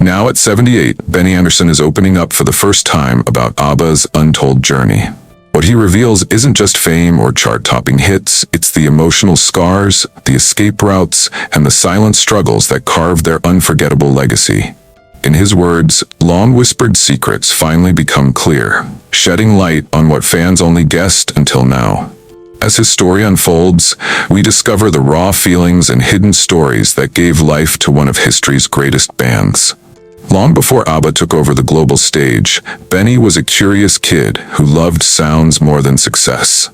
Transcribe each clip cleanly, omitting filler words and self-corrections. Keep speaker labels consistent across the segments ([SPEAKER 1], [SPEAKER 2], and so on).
[SPEAKER 1] Now at 78, Benny Andersson is opening up for the first time about ABBA's untold journey. What he reveals isn't just fame or chart-topping hits, it's the emotional scars, the escape routes, and the silent struggles that carved their unforgettable legacy. In his words, long-whispered secrets finally become clear, shedding light on what fans only guessed until now. As his story unfolds, we discover the raw feelings and hidden stories that gave life to one of history's greatest bands. Long before ABBA took over the global stage, Benny was a curious kid who loved sounds more than success.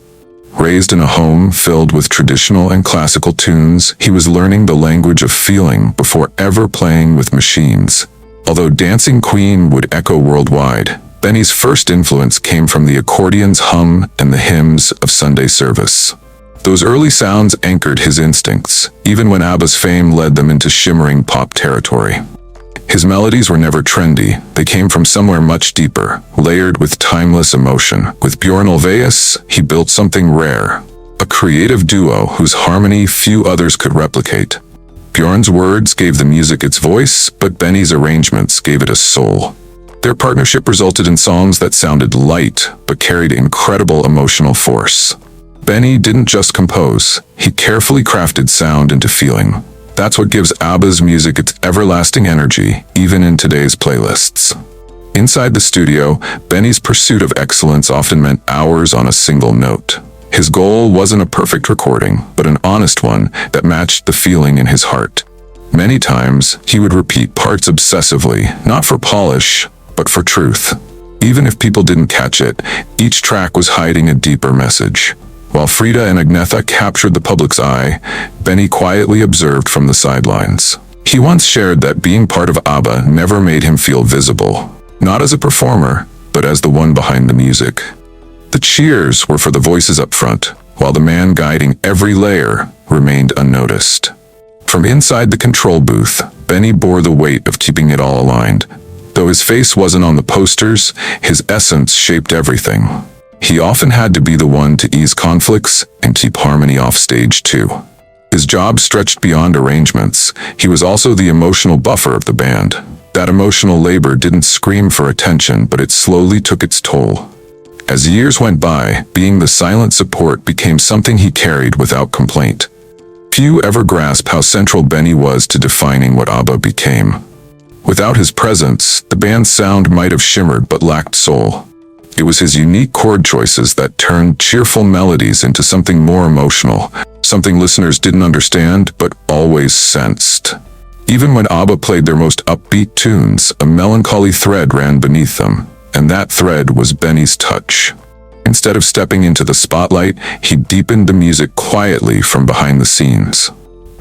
[SPEAKER 1] Raised in a home filled with traditional and classical tunes, he was learning the language of feeling before ever playing with machines. Although Dancing Queen would echo worldwide, Benny's first influence came from the accordion's hum and the hymns of Sunday service. Those early sounds anchored his instincts, even when ABBA's fame led them into shimmering pop territory. His melodies were never trendy, they came from somewhere much deeper, layered with timeless emotion. With Björn Ulvaeus, he built something rare, a creative duo whose harmony few others could replicate. Björn's words gave the music its voice, but Benny's arrangements gave it a soul. Their partnership resulted in songs that sounded light, but carried incredible emotional force. Benny didn't just compose, he carefully crafted sound into feeling. That's what gives ABBA's music its everlasting energy, even in today's playlists. Inside the studio, Benny's pursuit of excellence often meant hours on a single note. His goal wasn't a perfect recording, but an honest one that matched the feeling in his heart. Many times, he would repeat parts obsessively, not for polish, but for truth. Even if people didn't catch it, each track was hiding a deeper message. While Frida and Agnetha captured the public's eye, Benny quietly observed from the sidelines. He once shared that being part of ABBA never made him feel visible, not as a performer, but as the one behind the music. The cheers were for the voices up front, while the man guiding every layer remained unnoticed. From inside the control booth, Benny bore the weight of keeping it all aligned. Though his face wasn't on the posters, his essence shaped everything. He often had to be the one to ease conflicts and keep harmony off stage too. His job stretched beyond arrangements. He was also the emotional buffer of the band. That emotional labor didn't scream for attention, but it slowly took its toll. As years went by, being the silent support became something he carried without complaint. Few ever grasp how central Benny was to defining what ABBA became. Without his presence, the band's sound might have shimmered but lacked soul. It was his unique chord choices that turned cheerful melodies into something more emotional, something listeners didn't understand but always sensed. Even when ABBA played their most upbeat tunes, a melancholy thread ran beneath them, and that thread was Benny's touch. Instead of stepping into the spotlight, he deepened the music quietly from behind the scenes.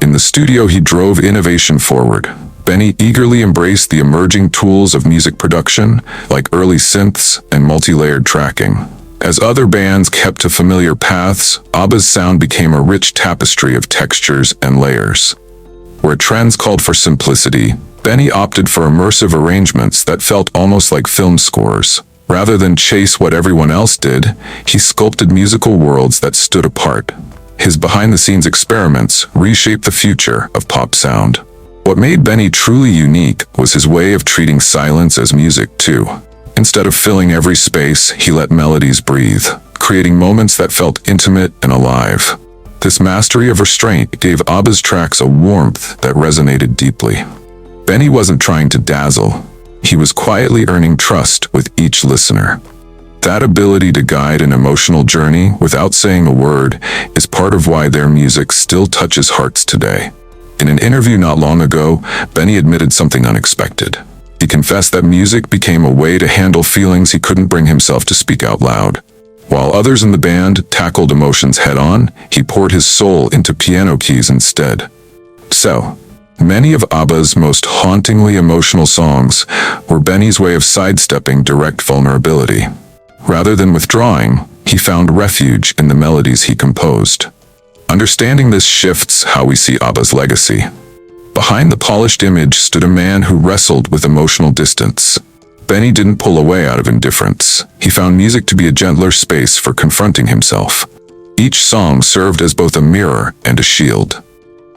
[SPEAKER 1] In the studio, he drove innovation forward. Benny eagerly embraced the emerging tools of music production, like early synths and multi-layered tracking. As other bands kept to familiar paths, ABBA's sound became a rich tapestry of textures and layers. Where trends called for simplicity, Benny opted for immersive arrangements that felt almost like film scores. Rather than chase what everyone else did, he sculpted musical worlds that stood apart. His behind-the-scenes experiments reshaped the future of pop sound. What made Benny truly unique was his way of treating silence as music too. Instead of filling every space, he let melodies breathe, creating moments that felt intimate and alive. This mastery of restraint gave ABBA's tracks a warmth that resonated deeply. Benny wasn't trying to dazzle. He was quietly earning trust with each listener. That ability to guide an emotional journey without saying a word is part of why their music still touches hearts today. In an interview not long ago, Benny admitted something unexpected. He confessed that music became a way to handle feelings he couldn't bring himself to speak out loud. While others in the band tackled emotions head-on, he poured his soul into piano keys instead. So, many of ABBA's most hauntingly emotional songs were Benny's way of sidestepping direct vulnerability. Rather than withdrawing, he found refuge in the melodies he composed. Understanding this shifts how we see ABBA's legacy. Behind the polished image stood a man who wrestled with emotional distance. Benny didn't pull away out of indifference. He found music to be a gentler space for confronting himself. Each song served as both a mirror and a shield.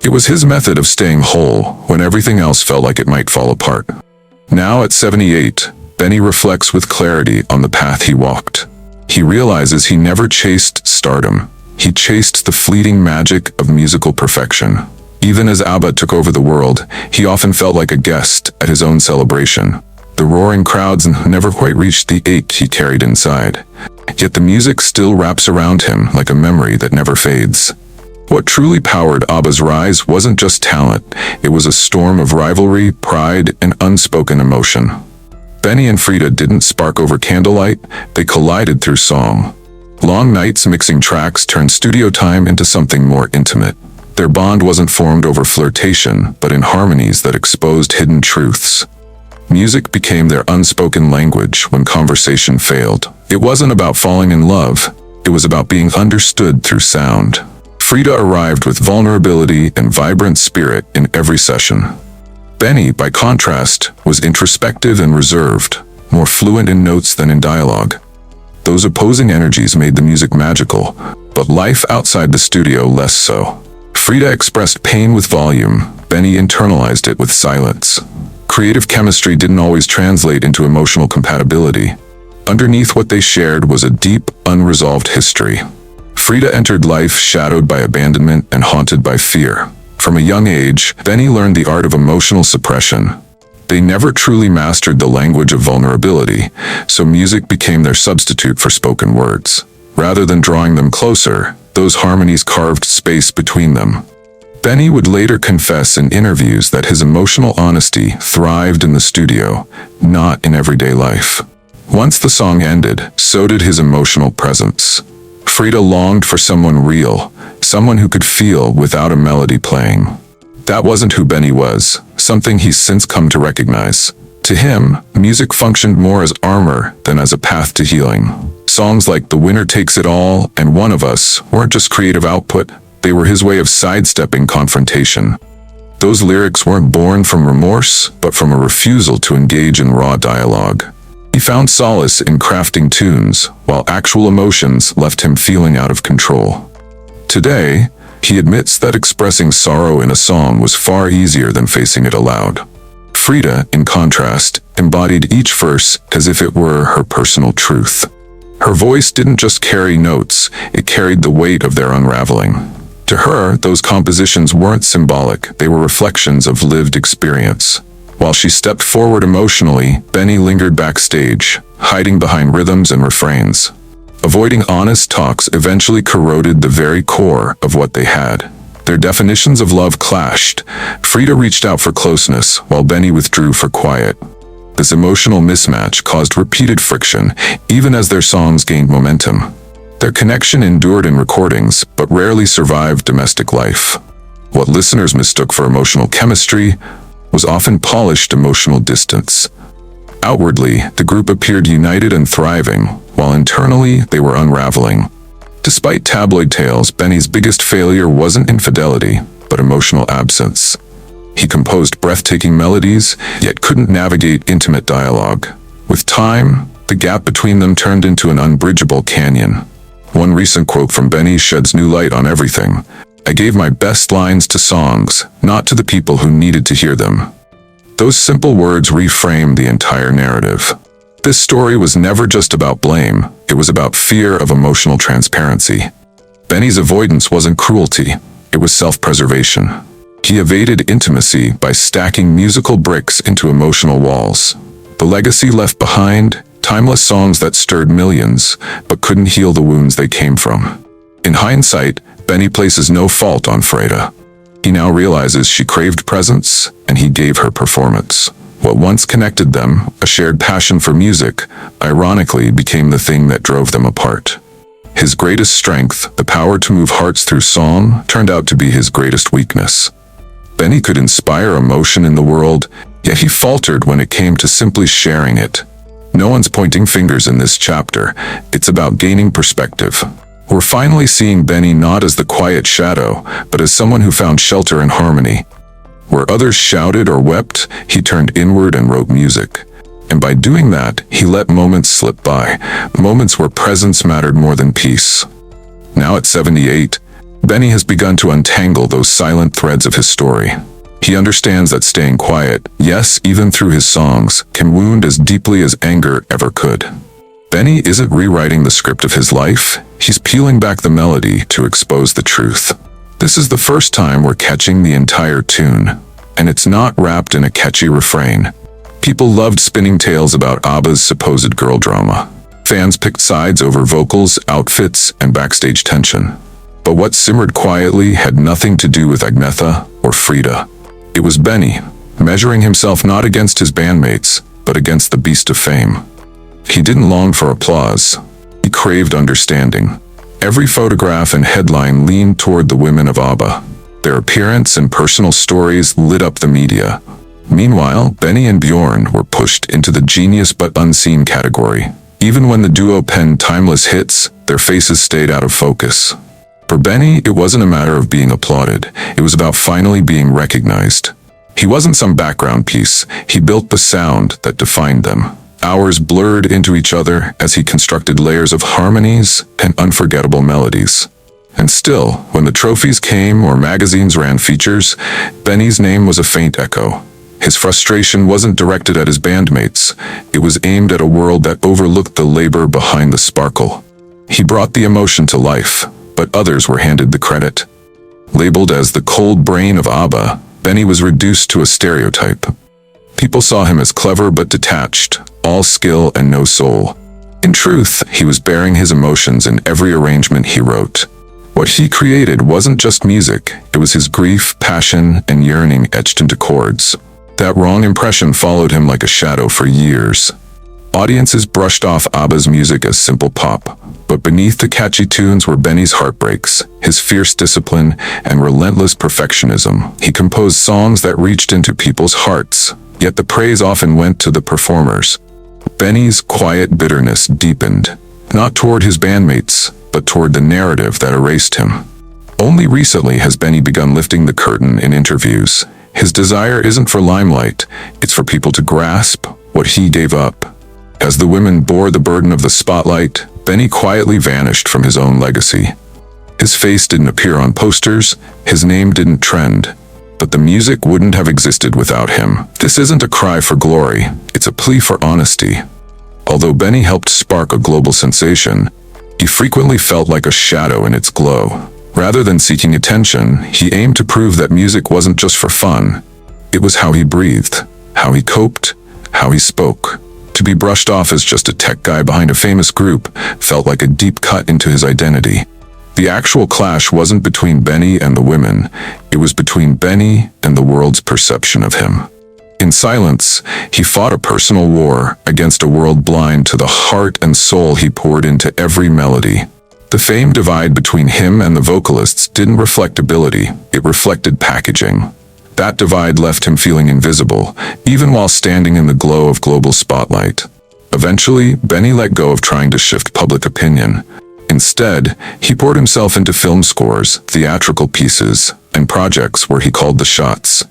[SPEAKER 1] It was his method of staying whole when everything else felt like it might fall apart. Now at 78, Benny reflects with clarity on the path he walked. He realizes he never chased stardom. He chased the fleeting magic of musical perfection. Even as ABBA took over the world, he often felt like a guest at his own celebration. The roaring crowds never quite reached the ache he carried inside. Yet the music still wraps around him like a memory that never fades. What truly powered ABBA's rise wasn't just talent, it was a storm of rivalry, pride, and unspoken emotion. Benny and Frida didn't spark over candlelight, they collided through song. Long nights mixing tracks turned studio time into something more intimate. Their bond wasn't formed over flirtation, but in harmonies that exposed hidden truths. Music became their unspoken language when conversation failed. It wasn't about falling in love, it was about being understood through sound. Frida arrived with vulnerability and vibrant spirit in every session. Benny, by contrast, was introspective and reserved, more fluent in notes than in dialogue. Those opposing energies made the music magical, but life outside the studio less so. Frida expressed pain with volume, Benny internalized it with silence. Creative chemistry didn't always translate into emotional compatibility. Underneath what they shared was a deep, unresolved history. Frida entered life shadowed by abandonment and haunted by fear. From a young age, Benny learned the art of emotional suppression. They never truly mastered the language of vulnerability, so music became their substitute for spoken words. Rather than drawing them closer, those harmonies carved space between them. Benny would later confess in interviews that his emotional honesty thrived in the studio, not in everyday life. Once the song ended, so did his emotional presence. Frida longed for someone real, someone who could feel without a melody playing. That wasn't who Benny was, something he's since come to recognize. To him, music functioned more as armor than as a path to healing. Songs like The Winner Takes It All and One of Us weren't just creative output, they were his way of sidestepping confrontation. Those lyrics weren't born from remorse, but from a refusal to engage in raw dialogue. He found solace in crafting tunes, while actual emotions left him feeling out of control. Today, he admits that expressing sorrow in a song was far easier than facing it aloud. Frida, in contrast, embodied each verse as if it were her personal truth. Her voice didn't just carry notes, it carried the weight of their unraveling. To her, those compositions weren't symbolic, they were reflections of lived experience. While she stepped forward emotionally, Benny lingered backstage, hiding behind rhythms and refrains. Avoiding honest talks eventually corroded the very core of what they had. Their definitions of love clashed. Frida reached out for closeness, while Benny withdrew for quiet. This emotional mismatch caused repeated friction, even as their songs gained momentum. Their connection endured in recordings, but rarely survived domestic life. What listeners mistook for emotional chemistry was often polished emotional distance. Outwardly, the group appeared united and thriving, while internally they were unraveling. Despite tabloid tales, Benny's biggest failure wasn't infidelity, but emotional absence. He composed breathtaking melodies, yet couldn't navigate intimate dialogue. With time, the gap between them turned into an unbridgeable canyon. One recent quote from Benny sheds new light on everything. "I gave my best lines to songs, not to the people who needed to hear them." Those simple words reframed the entire narrative. This story was never just about blame, it was about fear of emotional transparency. Benny's avoidance wasn't cruelty, it was self-preservation. He evaded intimacy by stacking musical bricks into emotional walls. The legacy left behind, timeless songs that stirred millions, but couldn't heal the wounds they came from. In hindsight, Benny places no fault on Frida. He now realizes she craved presence, and he gave her performance. What once connected them, a shared passion for music, ironically became the thing that drove them apart. His greatest strength, the power to move hearts through song, turned out to be his greatest weakness. Benny could inspire emotion in the world, yet he faltered when it came to simply sharing it. No one's pointing fingers in this chapter, it's about gaining perspective. We're finally seeing Benny not as the quiet shadow, but as someone who found shelter in harmony. Where others shouted or wept, he turned inward and wrote music. And by doing that, he let moments slip by, moments where presence mattered more than peace. Now at 78, Benny has begun to untangle those silent threads of his story. He understands that staying quiet, yes, even through his songs, can wound as deeply as anger ever could. Benny isn't rewriting the script of his life, he's peeling back the melody to expose the truth. This is the first time we're catching the entire tune, and it's not wrapped in a catchy refrain. People loved spinning tales about ABBA's supposed girl drama. Fans picked sides over vocals, outfits, and backstage tension. But what simmered quietly had nothing to do with Agnetha or Frida. It was Benny, measuring himself not against his bandmates, but against the beast of fame. He didn't long for applause. He craved understanding. Every photograph and headline leaned toward the women of ABBA. Their appearance and personal stories lit up the media. Meanwhile, Benny and Bjorn were pushed into the genius but unseen category. Even when the duo penned timeless hits, their faces stayed out of focus. For Benny, it wasn't a matter of being applauded. It was about finally being recognized. He wasn't some background piece. He built the sound that defined them. Hours blurred into each other as he constructed layers of harmonies and unforgettable melodies. And still, when the trophies came or magazines ran features, Benny's name was a faint echo. His frustration wasn't directed at his bandmates. It was aimed at a world that overlooked the labor behind the sparkle. He brought the emotion to life, but others were handed the credit. Labeled as the cold brain of ABBA, Benny was reduced to a stereotype. People saw him as clever but detached, all skill and no soul. In truth, he was bearing his emotions in every arrangement he wrote. What he created wasn't just music, it was his grief, passion, and yearning etched into chords. That wrong impression followed him like a shadow for years. Audiences brushed off ABBA's music as simple pop, but beneath the catchy tunes were Benny's heartbreaks, his fierce discipline, and relentless perfectionism. He composed songs that reached into people's hearts, yet the praise often went to the performers. Benny's quiet bitterness deepened, not toward his bandmates, but toward the narrative that erased him. Only recently has Benny begun lifting the curtain in interviews. His desire isn't for limelight, it's for people to grasp what he gave up. As the women bore the burden of the spotlight, Benny quietly vanished from his own legacy. His face didn't appear on posters, his name didn't trend, but the music wouldn't have existed without him. This isn't a cry for glory, it's a plea for honesty. Although Benny helped spark a global sensation, he frequently felt like a shadow in its glow. Rather than seeking attention, he aimed to prove that music wasn't just for fun. It was how he breathed, how he coped, how he spoke. To be brushed off as just a tech guy behind a famous group felt like a deep cut into his identity. The actual clash wasn't between Benny and the women, it was between Benny and the world's perception of him. In silence, he fought a personal war against a world blind to the heart and soul he poured into every melody. The fame divide between him and the vocalists didn't reflect ability, it reflected packaging. That divide left him feeling invisible, even while standing in the glow of global spotlight. Eventually, Benny let go of trying to shift public opinion. Instead, he poured himself into film scores, theatrical pieces, and projects where he called the shots.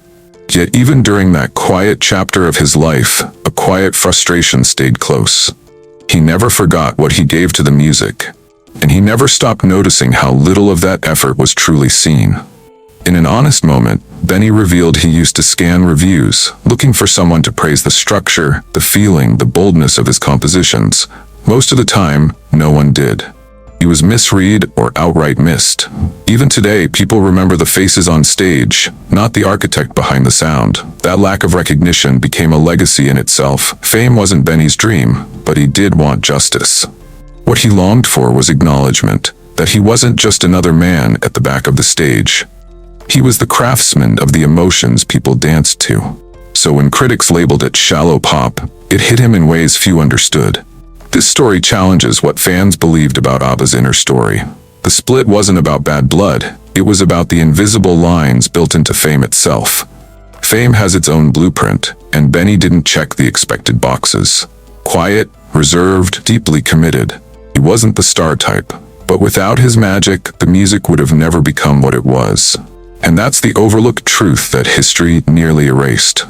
[SPEAKER 1] Yet even during that quiet chapter of his life, a quiet frustration stayed close. He never forgot what he gave to the music, and he never stopped noticing how little of that effort was truly seen. In an honest moment, Benny revealed he used to scan reviews, looking for someone to praise the structure, the feeling, the boldness of his compositions. Most of the time, no one did. He was misread or outright missed. Even today, people remember the faces on stage, not the architect behind the sound. That lack of recognition became a legacy in itself. Fame wasn't Benny's dream, but he did want justice. What he longed for was acknowledgement, that he wasn't just another man at the back of the stage. He was the craftsman of the emotions people danced to. So when critics labeled it shallow pop, it hit him in ways few understood. This story challenges what fans believed about ABBA's inner story. The split wasn't about bad blood, it was about the invisible lines built into fame itself. Fame has its own blueprint, and Benny didn't check the expected boxes. Quiet, reserved, deeply committed. He wasn't the star type, but without his magic, the music would have never become what it was. And that's the overlooked truth that history nearly erased.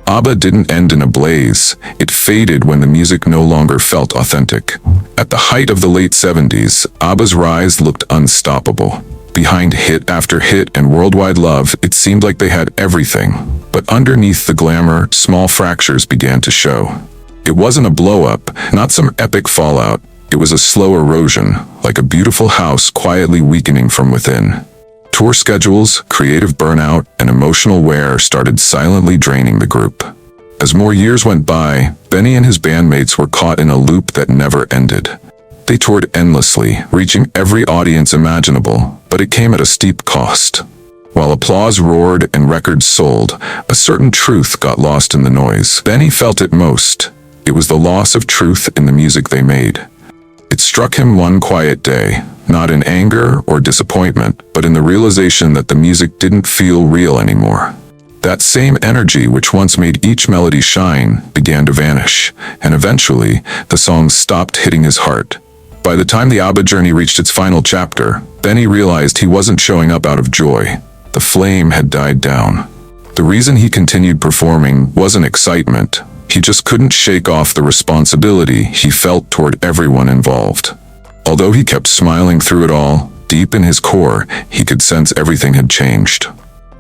[SPEAKER 1] ABBA didn't end in a blaze, it faded when the music no longer felt authentic. At the height of the late 70s, ABBA's rise looked unstoppable. Behind hit after hit and worldwide love, it seemed like they had everything. But underneath the glamour, small fractures began to show. It wasn't a blow-up, not some epic fallout. It was a slow erosion, like a beautiful house quietly weakening from within. Tour schedules, creative burnout, and emotional wear started silently draining the group. As more years went by, Benny and his bandmates were caught in a loop that never ended. They toured endlessly, reaching every audience imaginable, but it came at a steep cost. While applause roared and records sold, a certain truth got lost in the noise. Benny felt it most. It was the loss of truth in the music they made. It struck him one quiet day, not in anger or disappointment, but in the realization that the music didn't feel real anymore. That same energy which once made each melody shine began to vanish, and eventually, the songs stopped hitting his heart. By the time the ABBA journey reached its final chapter, Benny realized he wasn't showing up out of joy. The flame had died down. The reason he continued performing wasn't excitement. He just couldn't shake off the responsibility he felt toward everyone involved. Although he kept smiling through it all, deep in his core, he could sense everything had changed.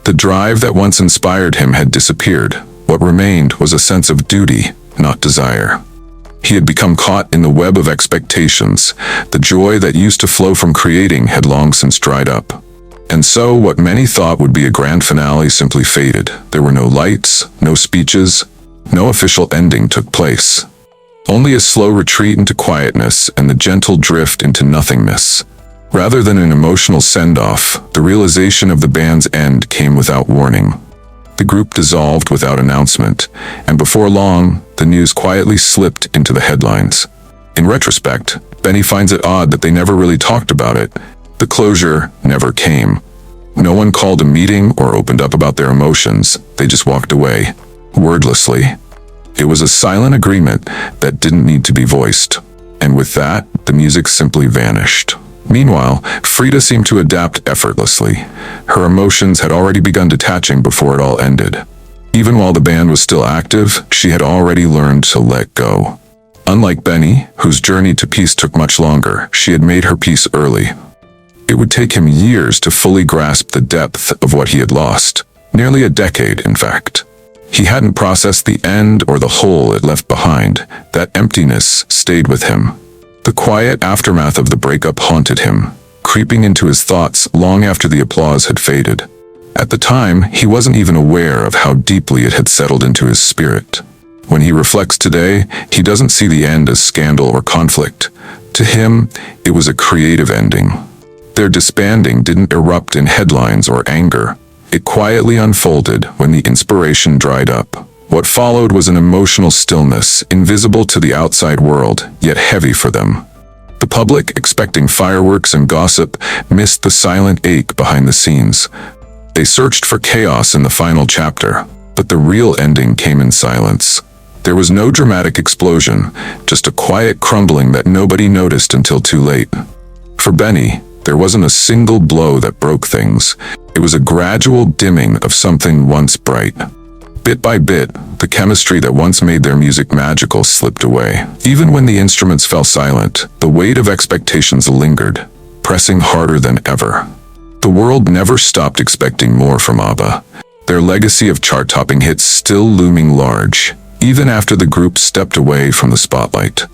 [SPEAKER 1] The drive that once inspired him had disappeared. What remained was a sense of duty, not desire. He had become caught in the web of expectations. The joy that used to flow from creating had long since dried up. And so what many thought would be a grand finale simply faded. There were no lights, no speeches, no official ending took place. Only a slow retreat into quietness and the gentle drift into nothingness. Rather than an emotional send-off, the realization of the band's end came without warning. The group dissolved without announcement, and before long, the news quietly slipped into the headlines. In retrospect, Benny finds it odd that they never really talked about it. The closure never came. No one called a meeting or opened up about their emotions. They just walked away, wordlessly. It was a silent agreement that didn't need to be voiced. And with that, the music simply vanished. Meanwhile, Frida seemed to adapt effortlessly. Her emotions had already begun detaching before it all ended. Even while the band was still active, she had already learned to let go. Unlike Benny, whose journey to peace took much longer, she had made her peace early. It would take him years to fully grasp the depth of what he had lost. Nearly a decade, in fact. He hadn't processed the end or the hole it left behind. That emptiness stayed with him. The quiet aftermath of the breakup haunted him, creeping into his thoughts long after the applause had faded. At the time, he wasn't even aware of how deeply it had settled into his spirit. When he reflects today, he doesn't see the end as scandal or conflict. To him, it was a creative ending. Their disbanding didn't erupt in headlines or anger. It quietly unfolded when the inspiration dried up. What followed was an emotional stillness, invisible to the outside world, yet heavy for them. The public, expecting fireworks and gossip, missed the silent ache behind the scenes. They searched for chaos in the final chapter, but the real ending came in silence. There was no dramatic explosion, just a quiet crumbling that nobody noticed until too late. For Benny, there wasn't a single blow that broke things. It was a gradual dimming of something once bright. Bit by bit, the chemistry that once made their music magical slipped away. Even when the instruments fell silent, the weight of expectations lingered, pressing harder than ever. The world never stopped expecting more from ABBA, their legacy of chart-topping hits still looming large, even after the group stepped away from the spotlight.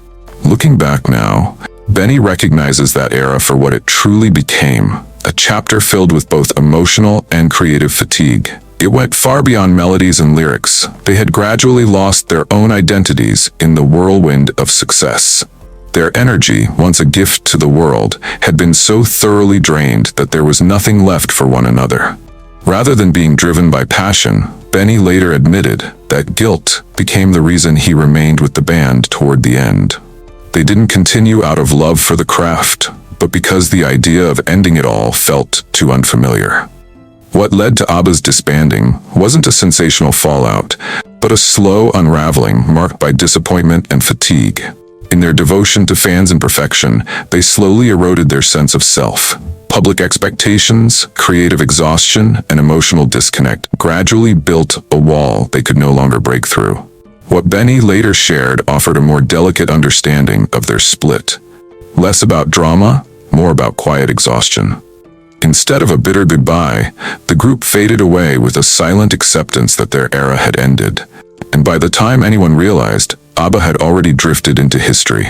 [SPEAKER 1] Looking back now, Benny recognizes that era for what it truly became, a chapter filled with both emotional and creative fatigue. It went far beyond melodies and lyrics. They had gradually lost their own identities in the whirlwind of success. Their energy, once a gift to the world, had been so thoroughly drained that there was nothing left for one another. Rather than being driven by passion, Benny later admitted that guilt became the reason he remained with the band toward the end. They didn't continue out of love for the craft, but because the idea of ending it all felt too unfamiliar. What led to ABBA's disbanding wasn't a sensational fallout, but a slow unraveling marked by disappointment and fatigue. In their devotion to fans and perfection, they slowly eroded their sense of self. Public expectations, creative exhaustion, and emotional disconnect gradually built a wall they could no longer break through. What Benny later shared offered a more delicate understanding of their split. Less about drama, more about quiet exhaustion. Instead of a bitter goodbye, the group faded away with a silent acceptance that their era had ended. And by the time anyone realized, ABBA had already drifted into history.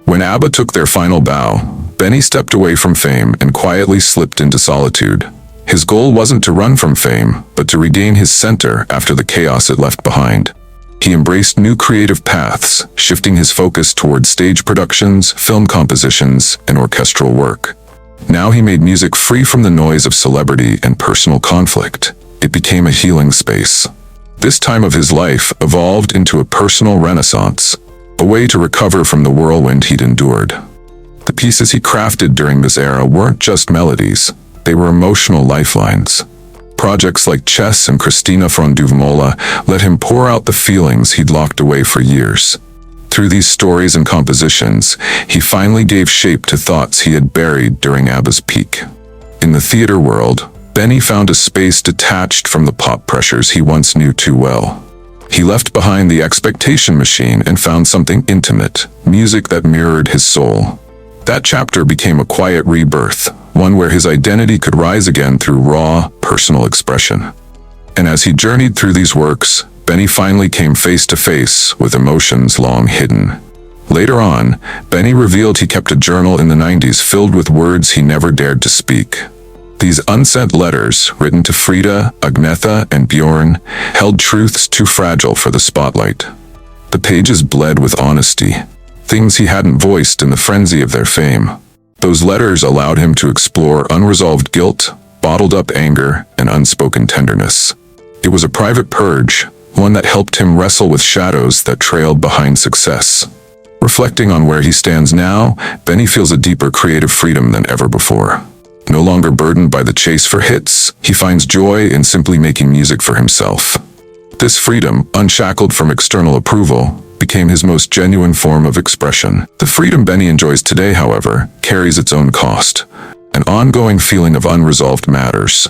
[SPEAKER 1] When ABBA took their final bow, Benny stepped away from fame and quietly slipped into solitude. His goal wasn't to run from fame, but to regain his center after the chaos it left behind. He embraced new creative paths, shifting his focus toward stage productions, film compositions, and orchestral work. Now he made music free from the noise of celebrity and personal conflict. It became a healing space. This time of his life evolved into a personal renaissance, a way to recover from the whirlwind he'd endured. The pieces he crafted during this era weren't just melodies, they were emotional lifelines. Projects like Chess and Christina från Duvemåla let him pour out the feelings he'd locked away for years. Through these stories and compositions, he finally gave shape to thoughts he had buried during ABBA's peak. In the theater world, Benny found a space detached from the pop pressures he once knew too well. He left behind the expectation machine and found something intimate, music that mirrored his soul. That chapter became a quiet rebirth, one where his identity could rise again through raw, personal expression. And as he journeyed through these works, Benny finally came face to face with emotions long hidden. Later on, Benny revealed he kept a journal in the 90s filled with words he never dared to speak. These unsent letters, written to Frida, Agnetha, and Bjorn, held truths too fragile for the spotlight. The pages bled with honesty, things he hadn't voiced in the frenzy of their fame. Those letters allowed him to explore unresolved guilt, bottled up anger, and unspoken tenderness. It was a private purge, one that helped him wrestle with shadows that trailed behind success. Reflecting on where he stands now, Benny feels a deeper creative freedom than ever before. No longer burdened by the chase for hits, he finds joy in simply making music for himself. This freedom, unshackled from external approval, became his most genuine form of expression. The freedom Benny enjoys today, however, carries its own cost, an ongoing feeling of unresolved matters.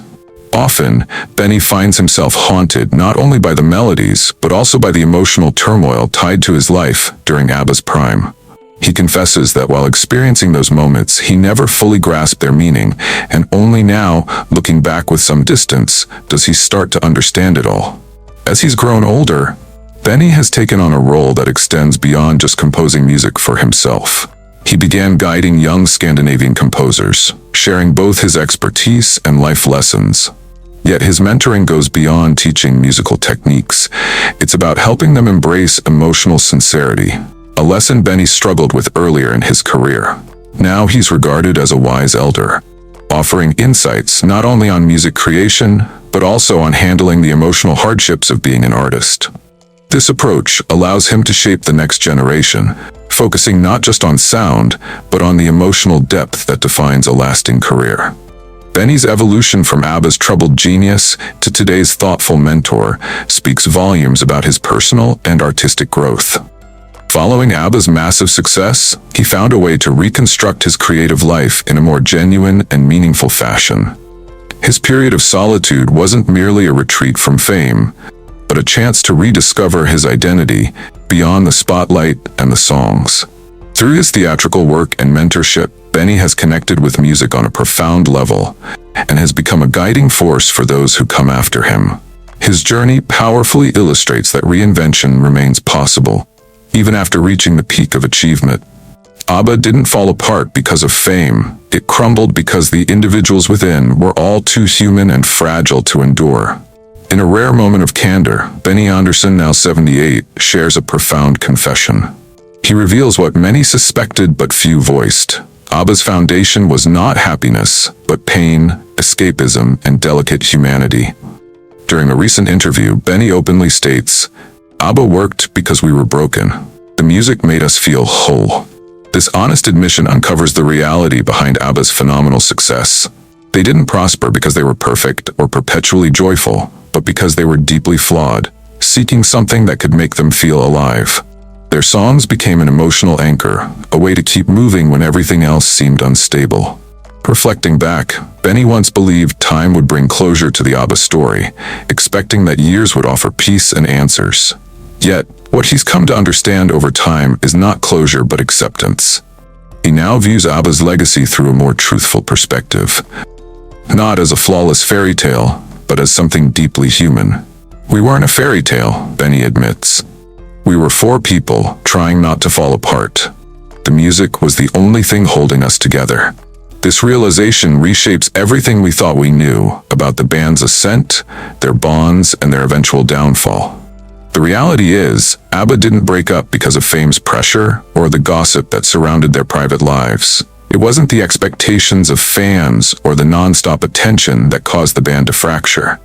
[SPEAKER 1] Often, Benny finds himself haunted not only by the melodies, but also by the emotional turmoil tied to his life during ABBA's prime. He confesses that while experiencing those moments, he never fully grasped their meaning, and only now, looking back with some distance, does he start to understand it all. As he's grown older, Benny has taken on a role that extends beyond just composing music for himself. He began guiding young Scandinavian composers, sharing both his expertise and life lessons. Yet his mentoring goes beyond teaching musical techniques. It's about helping them embrace emotional sincerity, a lesson Benny struggled with earlier in his career. Now he's regarded as a wise elder, offering insights not only on music creation, but also on handling the emotional hardships of being an artist. This approach allows him to shape the next generation, focusing not just on sound, but on the emotional depth that defines a lasting career. Benny's evolution from ABBA's troubled genius to today's thoughtful mentor speaks volumes about his personal and artistic growth. Following ABBA's massive success, he found a way to reconstruct his creative life in a more genuine and meaningful fashion. His period of solitude wasn't merely a retreat from fame, but a chance to rediscover his identity beyond the spotlight and the songs. Through his theatrical work and mentorship, Benny has connected with music on a profound level and has become a guiding force for those who come after him. His journey powerfully illustrates that reinvention remains possible, even after reaching the peak of achievement. ABBA didn't fall apart because of fame. It crumbled because the individuals within were all too human and fragile to endure. In a rare moment of candor, Benny Andersson, now 78, shares a profound confession. He reveals what many suspected but few voiced. ABBA's foundation was not happiness, but pain, escapism, and delicate humanity. During a recent interview, Benny openly states, "ABBA worked because we were broken. The music made us feel whole." This honest admission uncovers the reality behind ABBA's phenomenal success. They didn't prosper because they were perfect or perpetually joyful, but because they were deeply flawed, seeking something that could make them feel alive. Their songs became an emotional anchor, a way to keep moving when everything else seemed unstable. Reflecting back, Benny once believed time would bring closure to the ABBA story, expecting that years would offer peace and answers. Yet, what he's come to understand over time is not closure but acceptance. He now views ABBA's legacy through a more truthful perspective. not as a flawless fairy tale, but as something deeply human. We weren't a fairy tale, Benny admits. We were four people trying not to fall apart. The music was the only thing holding us together. This realization reshapes everything we thought we knew about the band's ascent, their bonds, and their eventual downfall. The reality is, ABBA didn't break up because of fame's pressure or the gossip that surrounded their private lives. It wasn't the expectations of fans or the non-stop attention that caused the band to fracture.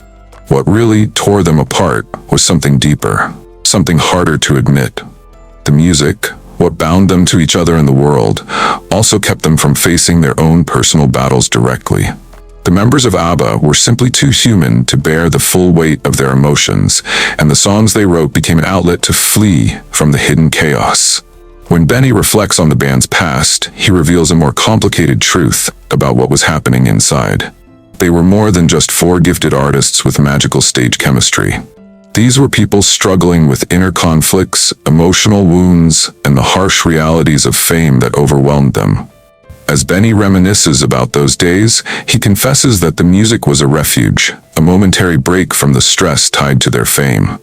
[SPEAKER 1] What really tore them apart was something deeper, something harder to admit. The music, what bound them to each other in the world, also kept them from facing their own personal battles directly. The members of ABBA were simply too human to bear the full weight of their emotions, and the songs they wrote became an outlet to flee from the hidden chaos. When Benny reflects on the band's past, he reveals a more complicated truth about what was happening inside. They were more than just four gifted artists with magical stage chemistry. These were people struggling with inner conflicts, emotional wounds, and the harsh realities of fame that overwhelmed them. As Benny reminisces about those days, he confesses that the music was a refuge, a momentary break from the stress tied to their fame.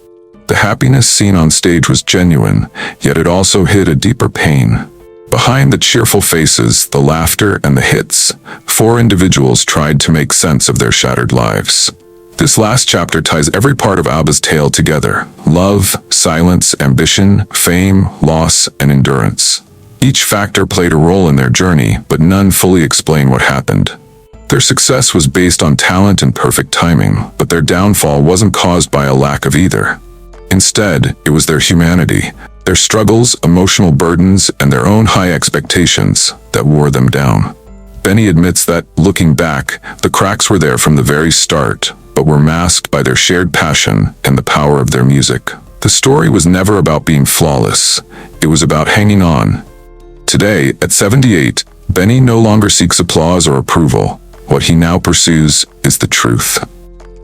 [SPEAKER 1] The happiness seen on stage was genuine, yet it also hid a deeper pain. Behind the cheerful faces, the laughter, and the hits, four individuals tried to make sense of their shattered lives. This last chapter ties every part of ABBA's tale together: love, silence, ambition, fame, loss, and endurance. Each factor played a role in their journey, but none fully explain what happened. Their success was based on talent and perfect timing, but their downfall wasn't caused by a lack of either. Instead, it was their humanity, their struggles, emotional burdens, and their own high expectations that wore them down. Benny admits that, looking back, the cracks were there from the very start, but were masked by their shared passion and the power of their music. The story was never about being flawless. It was about hanging on. Today, at 78, Benny no longer seeks applause or approval. What he now pursues is the truth.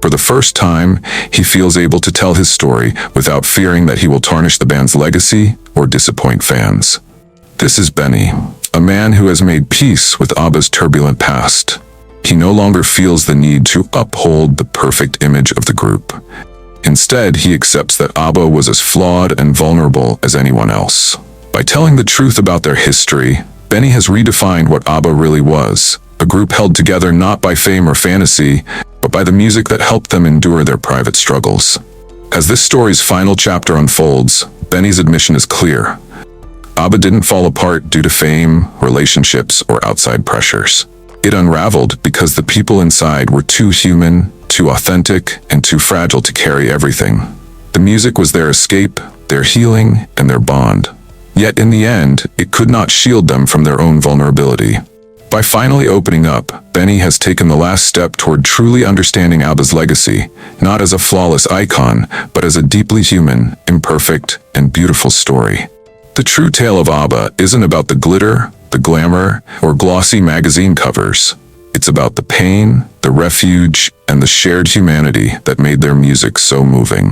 [SPEAKER 1] For the first time, he feels able to tell his story without fearing that he will tarnish the band's legacy or disappoint fans. This is Benny, a man who has made peace with ABBA's turbulent past. He no longer feels the need to uphold the perfect image of the group. Instead, he accepts that ABBA was as flawed and vulnerable as anyone else. By telling the truth about their history, Benny has redefined what ABBA really was, a group held together not by fame or fantasy, but by the music that helped them endure their private struggles. As this story's final chapter unfolds, Benny's admission is clear. ABBA didn't fall apart due to fame, relationships, or outside pressures. It unraveled because the people inside were too human, too authentic, and too fragile to carry everything. The music was their escape, their healing, and their bond. Yet in the end, it could not shield them from their own vulnerability. By finally opening up, Benny has taken the last step toward truly understanding ABBA's legacy, not as a flawless icon, but as a deeply human, imperfect, and beautiful story. The true tale of ABBA isn't about the glitter, the glamour, or glossy magazine covers. It's about the pain, the refuge, and the shared humanity that made their music so moving.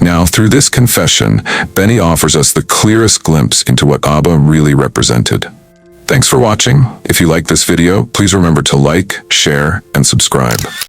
[SPEAKER 1] Now, through this confession, Benny offers us the clearest glimpse into what ABBA really represented. Thanks for watching. If you like this video, please remember to like, share, and subscribe.